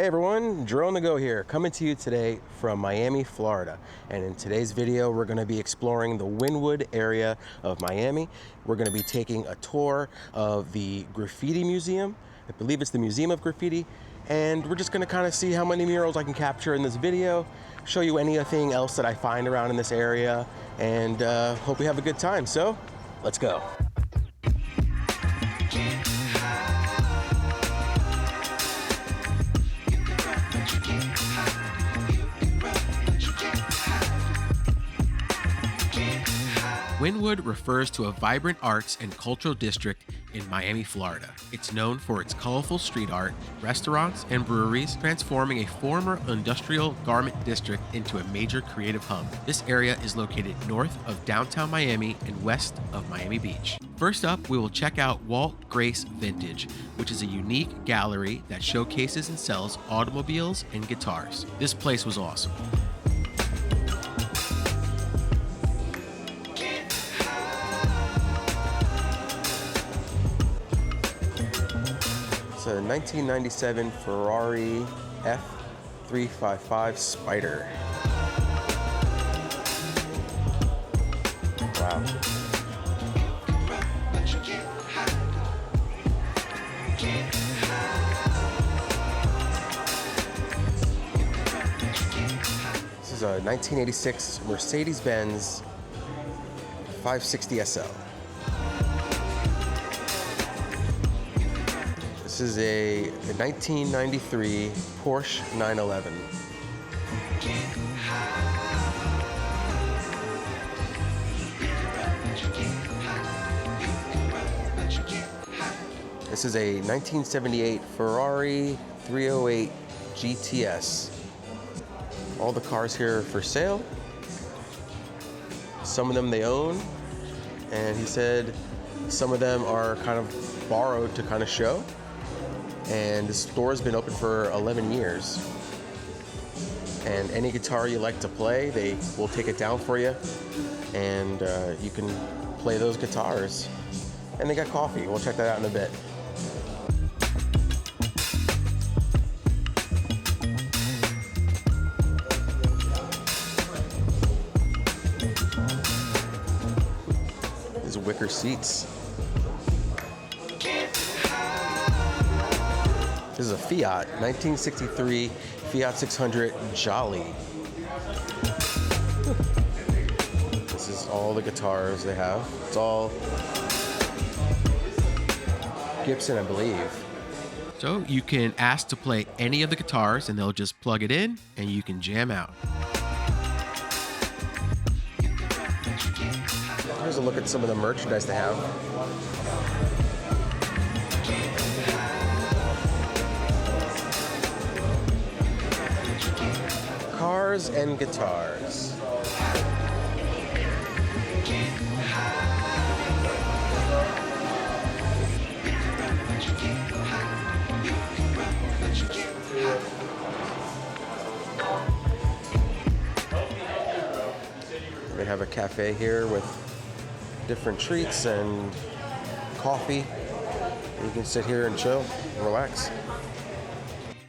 Hey everyone, Drew on the go here, coming to you today from Miami, Florida. And in today's video, we're going to be exploring the Wynwood area of Miami. We're going to be taking a tour of the Graffiti Museum. I believe it's the Museum of Graffiti. And we're just going to kind of see how many murals I can capture in this video, show you anything else that I find around in this area, and hope we have a good time. So, let's go. Wynwood refers to a vibrant arts and cultural district in Miami, Florida. It's known for its colorful street art, restaurants, and breweries, transforming a former industrial garment district into a major creative hub. This area is located north of downtown Miami and west of Miami Beach. First up, we will check out Walt Grace Vintage, which is a unique gallery that showcases and sells automobiles and guitars. This place was awesome. It's a 1997 Ferrari F355 Spider. Wow. This is a 1986 Mercedes-Benz 560 SL. This is a 1993 Porsche 911. This is a 1978 Ferrari 308 GTS. All the cars here are for sale. Some of them they own, and he said some of them are kind of borrowed to kind of show. And the store has been open for 11 years. And any guitar you like to play, they will take it down for you, and you can play those guitars. And they got coffee. We'll check that out in a bit. These wicker seats. This is a Fiat, 1963 Fiat 600 Jolly. This is all the guitars they have. It's all Gibson, I believe. So you can ask to play any of the guitars and they'll just plug it in and you can jam out. Here's a look at some of the merchandise they have. Cars and guitars. They have a cafe here with different treats and coffee. You can sit here and chill, and relax.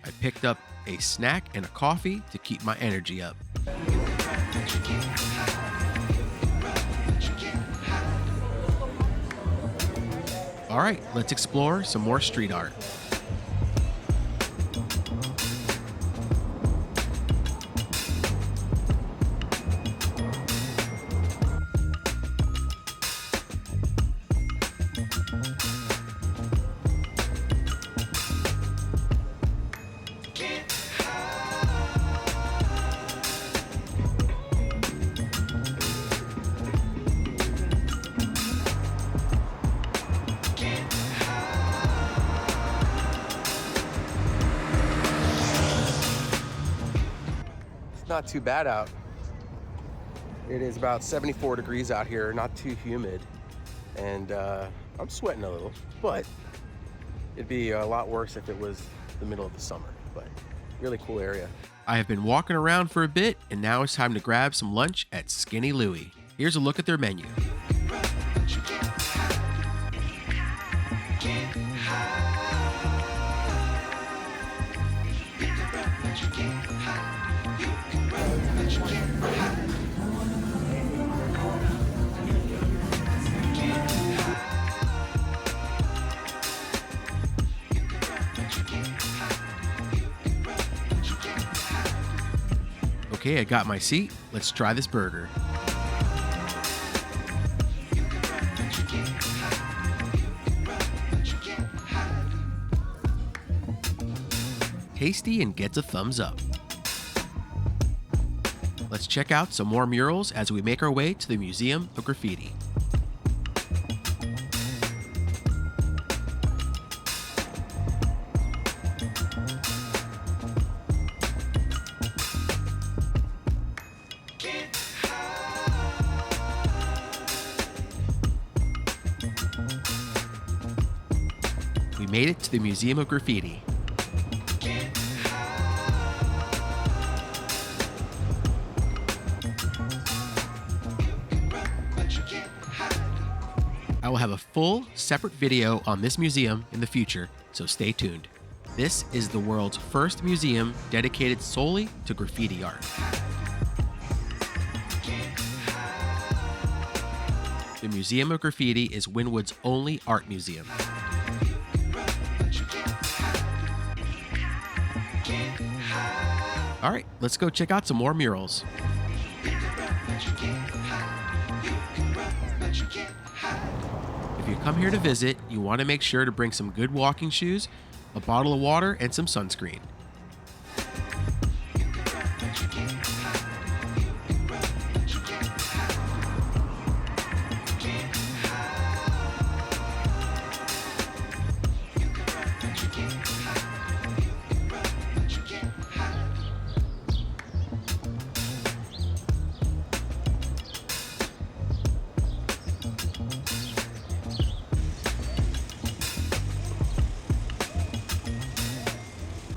I picked up a snack and a coffee to keep my energy up. All right, let's explore some more street art. Not too bad out. It is about 74 degrees out here, not too humid, and I'm sweating a little, but it'd be a lot worse if it was the middle of the summer. But really cool area. I have been walking around for a bit and now it's time to grab some lunch at Skinny Louie. Here's a look at their menu. Okay, I got my seat. Let's try this burger. Tasty and gets a thumbs up. Let's check out some more murals as we make our way to the Museum of Graffiti. We made it to the Museum of Graffiti. I will have a full, separate video on this museum in the future, so stay tuned. This is the world's first museum dedicated solely to graffiti art. The Museum of Graffiti is Wynwood's only art museum. All right, let's go check out some more murals. If you come here to visit, you want to make sure to bring some good walking shoes, a bottle of water, and some sunscreen.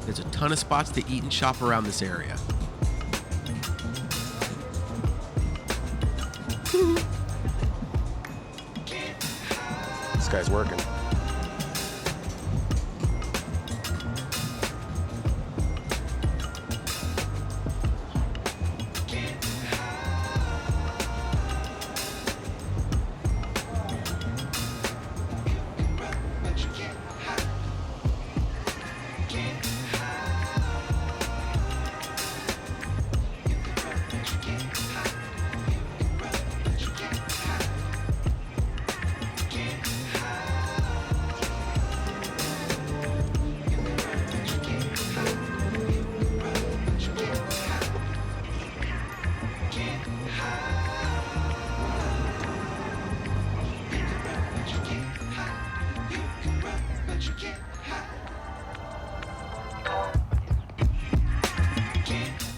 There's a ton of spots to eat and shop around this area. This guy's working.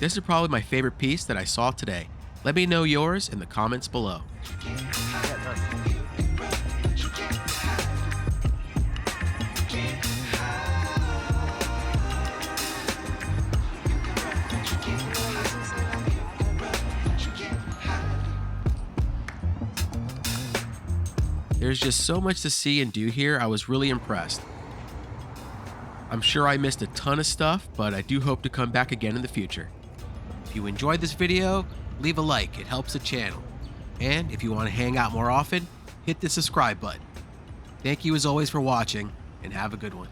This is probably my favorite piece that I saw today. Let me know yours in the comments below. There's just so much to see and do here. I was really impressed. I'm sure I missed a ton of stuff, but I do hope to come back again in the future. If you enjoyed this video, leave a like, it helps the channel. And if you want to hang out more often, hit the subscribe button. Thank you as always for watching, and have a good one.